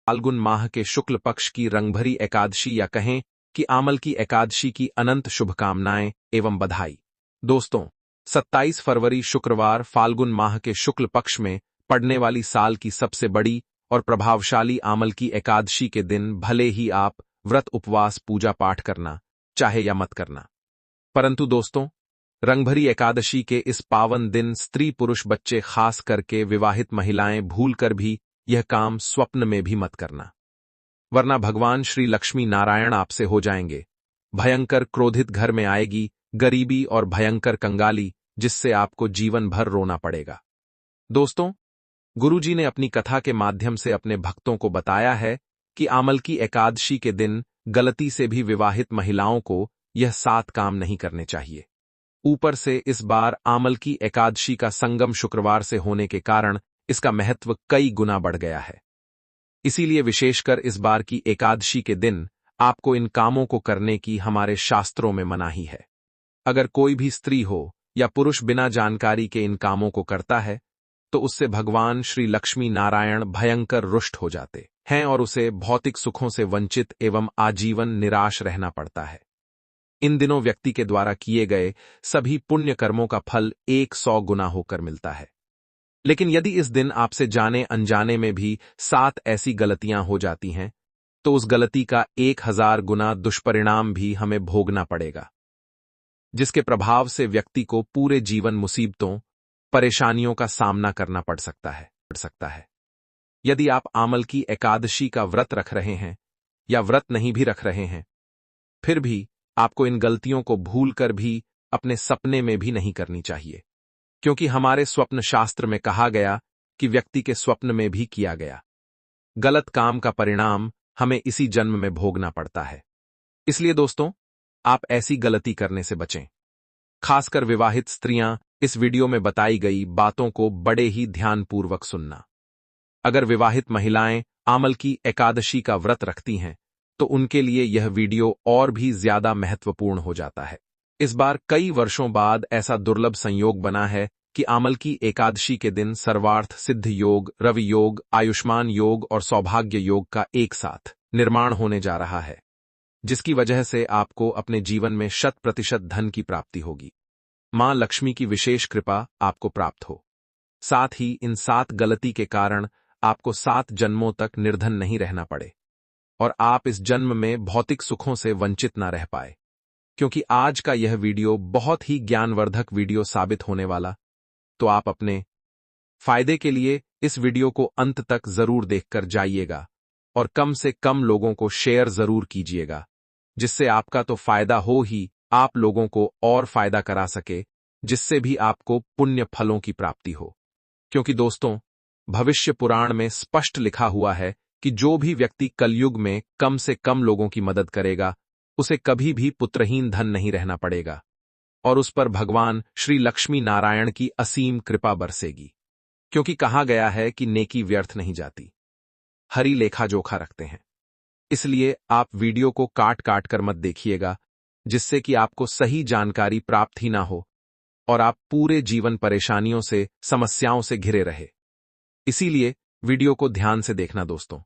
फाल्गुन माह के शुक्ल पक्ष की रंगभरी एकादशी या कहें कि आमल की एकादशी की अनंत शुभकामनाएं एवं बधाई। दोस्तों, 27 फरवरी शुक्रवार फाल्गुन माह के शुक्ल पक्ष में पड़ने वाली साल की सबसे बड़ी और प्रभावशाली आमल की एकादशी के दिन भले ही आप व्रत उपवास पूजा पाठ करना चाहे या मत करना, परंतु दोस्तों, रंगभरी एकादशी के इस पावन दिन स्त्री पुरुष बच्चे खास करके विवाहित महिलाएं भूलकर भी यह काम स्वप्न में भी मत करना, वरना भगवान श्री लक्ष्मी नारायण आपसे हो जाएंगे। भयंकर क्रोधित घर में आएगी गरीबी और भयंकर कंगाली, जिससे आपको जीवन भर रोना पड़ेगा। दोस्तों, गुरुजी ने अपनी कथा के माध्यम से अपने भक्तों को बताया है कि आमल की एकादशी के दिन गलती से भी विवाहित महिलाओं को यह 7 काम नहीं करने चाहिए। ऊपर से इस बार आमल की एकादशी का संगम शुक्रवार से होने के कारण इसका महत्व कई गुना बढ़ गया है। इसीलिए विशेषकर इस बार की एकादशी के दिन आपको इन कामों को करने की हमारे शास्त्रों में मनाही है। अगर कोई भी स्त्री हो या पुरुष बिना जानकारी के इन कामों को करता है तो उससे भगवान श्री लक्ष्मी नारायण भयंकर रुष्ट हो जाते हैं और उसे भौतिक सुखों से वंचित एवं आजीवन निराश रहना पड़ता है। इन दिनों व्यक्ति के द्वारा किए गए सभी पुण्य कर्मों का फल 100 गुना होकर मिलता है। लेकिन यदि इस दिन आपसे जाने अनजाने में भी 7 ऐसी गलतियां हो जाती हैं तो उस गलती का 1000 गुना दुष्परिणाम भी हमें भोगना पड़ेगा, जिसके प्रभाव से व्यक्ति को पूरे जीवन मुसीबतों परेशानियों का सामना करना पड़ सकता है। यदि आप आमल की एकादशी का व्रत रख रहे हैं या व्रत नहीं भी रख रहे हैं, फिर भी आपको इन गलतियों को भूलकर भी अपने सपने में भी नहीं करनी चाहिए, क्योंकि हमारे स्वप्न शास्त्र में कहा गया कि व्यक्ति के स्वप्न में भी किया गया गलत काम का परिणाम हमें इसी जन्म में भोगना पड़ता है। इसलिए दोस्तों, आप ऐसी गलती करने से बचें। खासकर विवाहित स्त्रियां इस वीडियो में बताई गई बातों को बड़े ही ध्यानपूर्वक सुनना। अगर विवाहित महिलाएं आमल की एकादशी का व्रत रखती हैं तो उनके लिए यह वीडियो और भी ज्यादा महत्वपूर्ण हो जाता है। इस बार कई वर्षों बाद ऐसा दुर्लभ संयोग बना है कि आमल की एकादशी के दिन सर्वार्थ सिद्ध योग, रवि योग, आयुष्मान योग और सौभाग्य योग का एक साथ निर्माण होने जा रहा है, जिसकी वजह से आपको अपने जीवन में 100% धन की प्राप्ति होगी। मां लक्ष्मी की विशेष कृपा आपको प्राप्त हो। साथ ही इन 7 गलती के कारण आपको 7 जन्मों तक निर्धन नहीं रहना पड़े और आप इस जन्म में भौतिक सुखों से वंचित ना रह पाए। क्योंकि आज का यह वीडियो बहुत ही ज्ञानवर्धक वीडियो साबित होने वाला, तो आप अपने फायदे के लिए इस वीडियो को अंत तक जरूर देखकर जाइएगा और कम से कम लोगों को शेयर जरूर कीजिएगा, जिससे आपका तो फायदा हो ही आप लोगों को और फायदा करा सके, जिससे भी आपको पुण्य फलों की प्राप्ति हो। क्योंकि दोस्तों, भविष्य पुराण में स्पष्ट लिखा हुआ है कि जो भी व्यक्ति कलयुग में कम से कम लोगों की मदद करेगा उसे कभी भी पुत्रहीन धन नहीं रहना पड़ेगा और उस पर भगवान श्री लक्ष्मी नारायण की असीम कृपा बरसेगी। क्योंकि कहा गया है कि नेकी व्यर्थ नहीं जाती, हरि लेखा जोखा रखते हैं। इसलिए आप वीडियो को काट काट कर मत देखिएगा, जिससे कि आपको सही जानकारी प्राप्त ही ना हो और आप पूरे जीवन परेशानियों से, समस्याओं से घिरे रहे। इसीलिए वीडियो को ध्यान से देखना दोस्तों।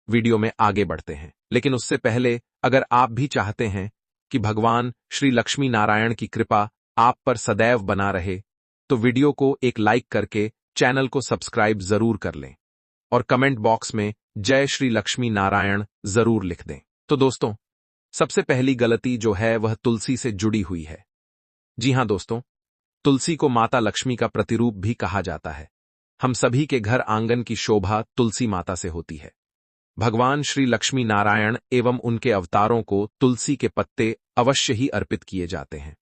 वीडियो में आगे बढ़ते हैं, लेकिन उससे पहले अगर आप भी चाहते हैं कि भगवान श्री लक्ष्मी नारायण की कृपा आप पर सदैव बना रहे, तो वीडियो को एक लाइक करके चैनल को सब्सक्राइब जरूर कर लें और कमेंट बॉक्स में जय श्री लक्ष्मी नारायण जरूर लिख दें। तो दोस्तों, सबसे पहली गलती जो है वह तुलसी से जुड़ी हुई है। जी हां दोस्तों, तुलसी को माता लक्ष्मी का प्रतिरूप भी कहा जाता है। हम सभी के घर आंगन की शोभा तुलसी माता से होती है। भगवान श्री लक्ष्मी नारायण एवं उनके अवतारों को तुलसी के पत्ते अवश्य ही अर्पित किए जाते हैं।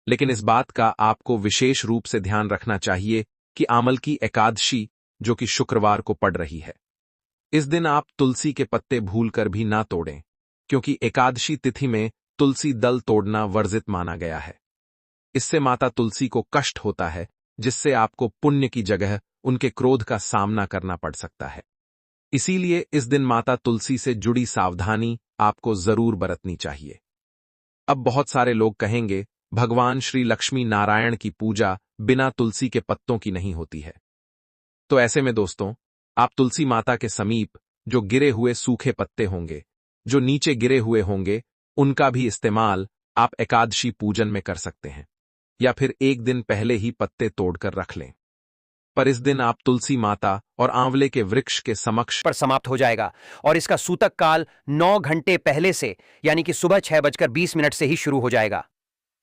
लेकिन इस बात का आपको विशेष रूप से ध्यान रखना चाहिए कि आमल की एकादशी, जो कि शुक्रवार को पड़ रही है, इस दिन आप तुलसी के पत्ते भूलकर भी ना तोड़ें, क्योंकि एकादशी तिथि में तुलसी दल तोड़ना वर्जित माना गया है। इससे माता तुलसी को कष्ट होता है, जिससे आपको पुण्य की जगह उनके क्रोध का सामना करना पड़ सकता है। इसीलिए इस दिन माता तुलसी से जुड़ी सावधानी आपको जरूर बरतनी चाहिए। अब बहुत सारे लोग कहेंगे भगवान श्री लक्ष्मी नारायण की पूजा बिना तुलसी के पत्तों की नहीं होती है। तो ऐसे में दोस्तों, आप तुलसी माता के समीप जो गिरे हुए सूखे पत्ते होंगे, जो नीचे गिरे हुए होंगे, उनका भी इस्तेमाल आप एकादशी पूजन में कर सकते हैं, या फिर एक दिन पहले ही पत्ते तोड़कर रख लें। पर इस दिन आप तुलसी माता और आंवले के वृक्ष के समक्ष पर समाप्त हो जाएगा और इसका सूतक काल 9 घंटे पहले से यानी कि सुबह 6:20 से ही शुरू हो जाएगा।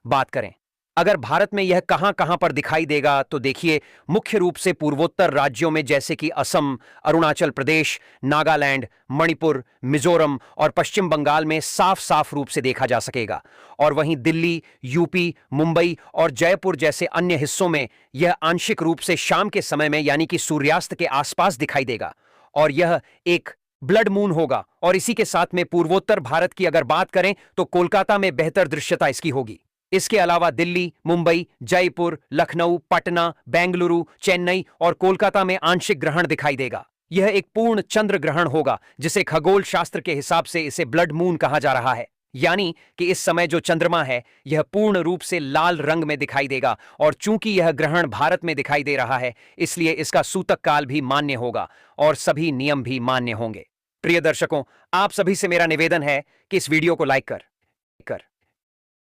बात करें अगर भारत में यह कहां कहां पर दिखाई देगा तो देखिए, मुख्य रूप से पूर्वोत्तर राज्यों में जैसे कि असम, अरुणाचल प्रदेश, नागालैंड, मणिपुर, मिजोरम और पश्चिम बंगाल में साफ साफ रूप से देखा जा सकेगा। और वहीं दिल्ली, यूपी, मुंबई और जयपुर जैसे अन्य हिस्सों में यह आंशिक रूप से शाम के समय में यानी कि सूर्यास्त के आसपास दिखाई देगा और यह एक ब्लड मून होगा। और इसी के साथ में पूर्वोत्तर भारत की अगर बात करें तो कोलकाता में बेहतर दृश्यता इसकी होगी। इसके अलावा दिल्ली, मुंबई, जयपुर, लखनऊ, पटना, बेंगलुरु, चेन्नई और कोलकाता में आंशिक ग्रहण दिखाई देगा। यह एक पूर्ण चंद्र ग्रहण होगा, जिसे खगोल शास्त्र के हिसाब से इसे ब्लड मून कहा जा रहा है। यानी कि इस समय जो चंद्रमा है यह पूर्ण रूप से लाल रंग में दिखाई देगा और चूंकि यह ग्रहण भारत में दिखाई दे रहा है, इसलिए इसका सूतक काल भी मान्य होगा और सभी नियम भी मान्य होंगे। प्रिय दर्शकों, आप सभी से मेरा निवेदन है कि इस वीडियो को लाइक कर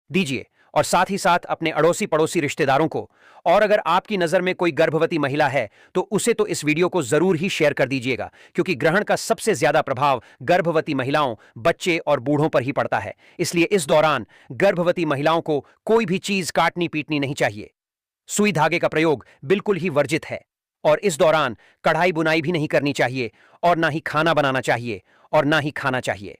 दीजिए और साथ ही साथ अपने अड़ोसी पड़ोसी रिश्तेदारों को, और अगर आपकी नजर में कोई गर्भवती महिला है तो उसे तो इस वीडियो को जरूर ही शेयर कर दीजिएगा, क्योंकि ग्रहण का सबसे ज्यादा प्रभाव गर्भवती महिलाओं, बच्चे और बूढ़ों पर ही पड़ता है। इसलिए इस दौरान गर्भवती महिलाओं को कोई भी चीज काटनी पीटनी नहीं चाहिए। सुई धागे का प्रयोग बिल्कुल ही वर्जित है और इस दौरान कढ़ाई बुनाई भी नहीं करनी चाहिए और ना ही खाना बनाना चाहिए और ना ही खाना चाहिए।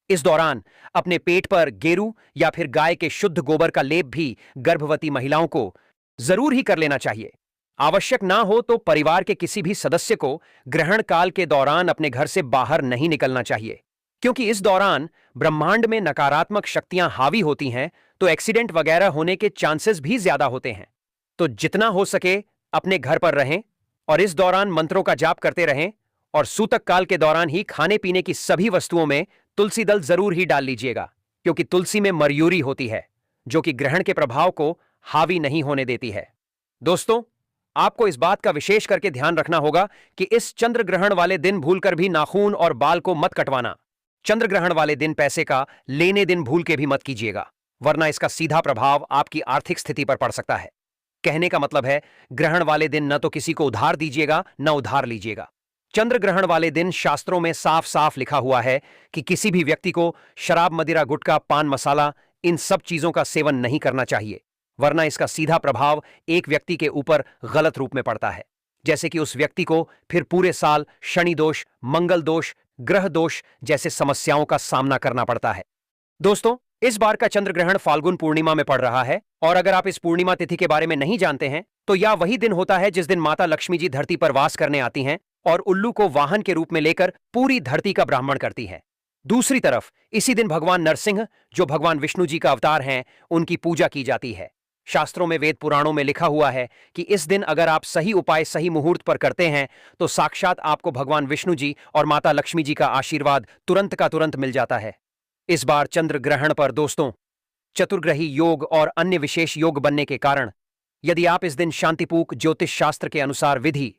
इस दौरान अपने पेट पर गेरू या फिर गाय के शुद्ध गोबर का लेप भी गर्भवती महिलाओं को जरूर ही कर लेना चाहिए। आवश्यक ना हो तो परिवार के किसी भी सदस्य को ग्रहण काल के दौरान अपने घर से बाहर नहीं निकलना चाहिए, क्योंकि इस दौरान ब्रह्मांड में नकारात्मक शक्तियां हावी होती हैं, तो एक्सीडेंट वगैरह होने के चांसेस भी ज्यादा होते हैं। तो जितना हो सके अपने घर पर रहें और इस दौरान मंत्रों का जाप करते रहें और सूतक काल के दौरान ही खाने पीने की सभी वस्तुओं में तुलसी दल जरूर ही डाल लीजिएगा, क्योंकि तुलसी में मर्यूरी होती है जो कि ग्रहण के प्रभाव को हावी नहीं होने देती है। दोस्तों, आपको इस बात का विशेष करके ध्यान रखना होगा कि इस चंद्र ग्रहण वाले दिन भूलकर भी नाखून और बाल को मत कटवाना। चंद्र ग्रहण वाले दिन पैसे का लेने दिन भूल के भी मत कीजिएगा, वरना इसका सीधा प्रभाव आपकी आर्थिक स्थिति पर पड़ सकता है। कहने का मतलब है, ग्रहण वाले दिन न तो किसी को उधार दीजिएगा न उधार लीजिएगा। चंद्र ग्रहण वाले दिन शास्त्रों में साफ साफ लिखा हुआ है कि किसी भी व्यक्ति को शराब, मदिरा, गुटखा, पान मसाला, इन सब चीजों का सेवन नहीं करना चाहिए, वरना इसका सीधा प्रभाव एक व्यक्ति के ऊपर गलत रूप में पड़ता है, जैसे कि उस व्यक्ति को फिर पूरे साल शनि दोष, मंगल दोष, ग्रह दोष जैसे समस्याओं का सामना करना पड़ता है। दोस्तों, इस बार का चंद्र ग्रहण फाल्गुन पूर्णिमा में पड़ रहा है और अगर आप इस पूर्णिमा तिथि के बारे में नहीं जानते हैं तो यह वही दिन होता है जिस दिन माता लक्ष्मी जी धरती पर वास करने आती हैं और उल्लू को वाहन के रूप में लेकर पूरी धरती का ब्राह्मण करती हैं। दूसरी तरफ इसी दिन भगवान नरसिंह, जो भगवान विष्णु जी का अवतार हैं, उनकी पूजा की जाती है। शास्त्रों में, वेद पुराणों में लिखा हुआ है कि इस दिन अगर आप सही उपाय सही मुहूर्त पर करते हैं तो साक्षात आपको भगवान विष्णु जी और माता लक्ष्मी जी का आशीर्वाद तुरंत का तुरंत मिल जाता है। इस बार चंद्र ग्रहण पर दोस्तों, चतुर्ग्रही योग और अन्य विशेष योग बनने के कारण यदि आप इस दिन शांतिपूक ज्योतिष शास्त्र के अनुसार विधि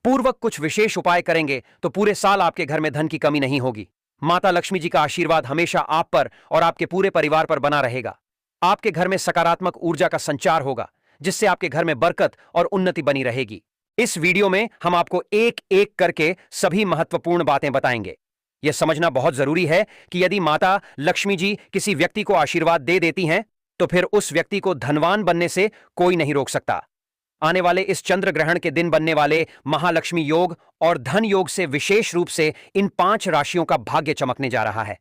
पूर्वक कुछ विशेष उपाय करेंगे तो पूरे साल आपके घर में धन की कमी नहीं होगी। माता लक्ष्मी जी का आशीर्वाद हमेशा आप पर और आपके पूरे परिवार पर बना रहेगा। आपके घर में सकारात्मक ऊर्जा का संचार होगा, जिससे आपके घर में बरकत और उन्नति बनी रहेगी। इस वीडियो में हम आपको एक एक करके सभी महत्वपूर्ण बातें बताएंगे। यह समझना बहुत जरूरी है कि यदि माता लक्ष्मी जी किसी व्यक्ति को आशीर्वाद दे देती हैं तो फिर उस व्यक्ति को धनवान बनने से कोई नहीं रोक सकता। आने वाले इस चंद्र ग्रहण के दिन बनने वाले महालक्ष्मी योग और धन योग से विशेष रूप से इन 5 राशियों का भाग्य चमकने जा रहा है।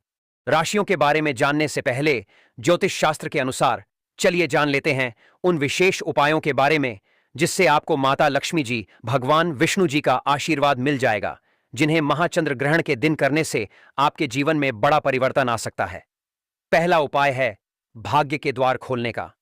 राशियों के बारे में जानने से पहले ज्योतिष शास्त्र के अनुसार चलिए जान लेते हैं उन विशेष उपायों के बारे में जिससे आपको माता लक्ष्मी जी, भगवान विष्णु जी का आशीर्वाद मिल जाएगा, जिन्हें महाचंद्र ग्रहण के दिन करने से आपके जीवन में बड़ा परिवर्तन आ सकता है। पहला उपाय है भाग्य के द्वार खोलने का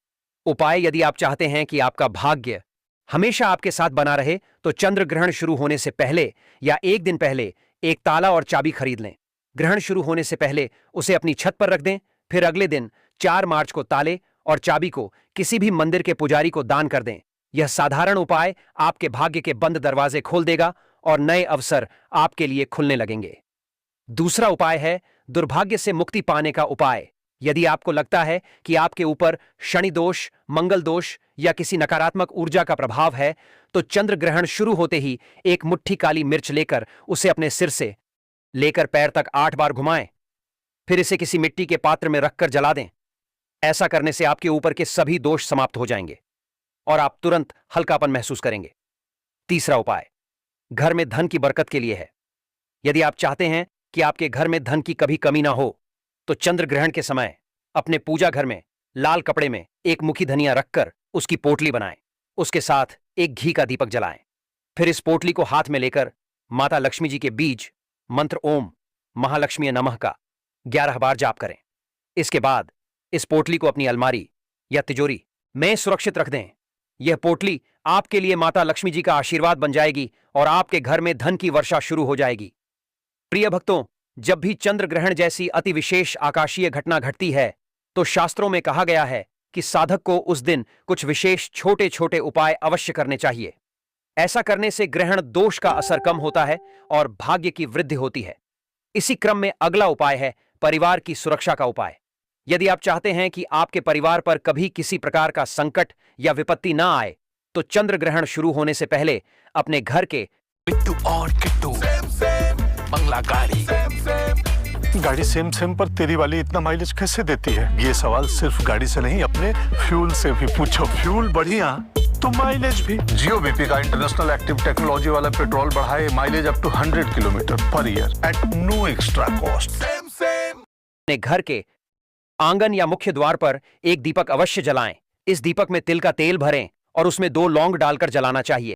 उपाय। यदि आप चाहते हैं कि आपका भाग्य हमेशा आपके साथ बना रहे तो चंद्र ग्रहण शुरू होने से पहले या एक दिन पहले एक ताला और चाबी खरीद लें। ग्रहण शुरू होने से पहले उसे अपनी छत पर रख दें, फिर अगले दिन 4 मार्च को ताले और चाबी को किसी भी मंदिर के पुजारी को दान कर दें। यह साधारण उपाय आपके भाग्य के बंद दरवाजे खोल देगा और नए अवसर आपके लिए खुलने लगेंगे। दूसरा उपाय है दुर्भाग्य से मुक्ति पाने का उपाय। यदि आपको लगता है कि आपके ऊपर शनि दोष, मंगल दोष या किसी नकारात्मक ऊर्जा का प्रभाव है, तो चंद्र ग्रहण शुरू होते ही एक मुट्ठी काली मिर्च लेकर उसे अपने सिर से लेकर पैर तक 8 बार घुमाएं। फिर इसे किसी मिट्टी के पात्र में रखकर जला दें। ऐसा करने से आपके ऊपर के सभी दोष समाप्त हो जाएंगे और आप तुरंत हल्कापन महसूस करेंगे। तीसरा उपाय घर में धन की बरकत के लिए है। यदि आप चाहते हैं कि आपके घर में धन की कभी कमी ना हो, तो चंद्र ग्रहण के समय अपने पूजा घर में लाल कपड़े में एक मुखी धनिया रखकर उसकी पोटली बनाएं। उसके साथ एक घी का दीपक जलाएं। फिर इस पोटली को हाथ में लेकर माता लक्ष्मी जी के बीज मंत्र ओम महालक्ष्मी नमः का 11 बार जाप करें। इसके बाद इस पोटली को अपनी अलमारी या तिजोरी में सुरक्षित रख दें। यह पोटली आपके लिए माता लक्ष्मी जी का आशीर्वाद बन जाएगी और आपके घर में धन की वर्षा शुरू हो जाएगी। प्रिय भक्तों, जब भी चंद्र ग्रहण जैसी अति विशेष आकाशीय घटना घटती है, तो शास्त्रों में कहा गया है कि साधक को उस दिन कुछ विशेष छोटे छोटे उपाय अवश्य करने चाहिए। ऐसा करने से ग्रहण दोष का असर कम होता है और भाग्य की वृद्धि होती है। इसी क्रम में अगला उपाय है परिवार की सुरक्षा का उपाय। यदि आप चाहते हैं कि आपके परिवार पर कभी किसी प्रकार का संकट या विपत्ति ना आए, तो चंद्र ग्रहण शुरू होने से पहले अपने घर के बिट्टू और किट्टू बंगला गाड़ी सेम पर तेरी वाली इतना माइलेज कैसे देती है? ये सवाल सिर्फ गाड़ी से नहीं, अपने फ्यूल से भी पूछो। फ्यूल बढ़िया तो माइलेज भी। जियो बीपी का इंटरनेशनल एक्टिव टेक्नोलॉजी वाला पेट्रोल बढ़ाए mileage up to 100 kilometre per year at no extra cost. अपने घर के आंगन या मुख्य द्वार पर एक दीपक अवश्य जलाएं। इस दीपक में तिल का तेल भरें और उसमें 2 लौंग डालकर जलाना चाहिए।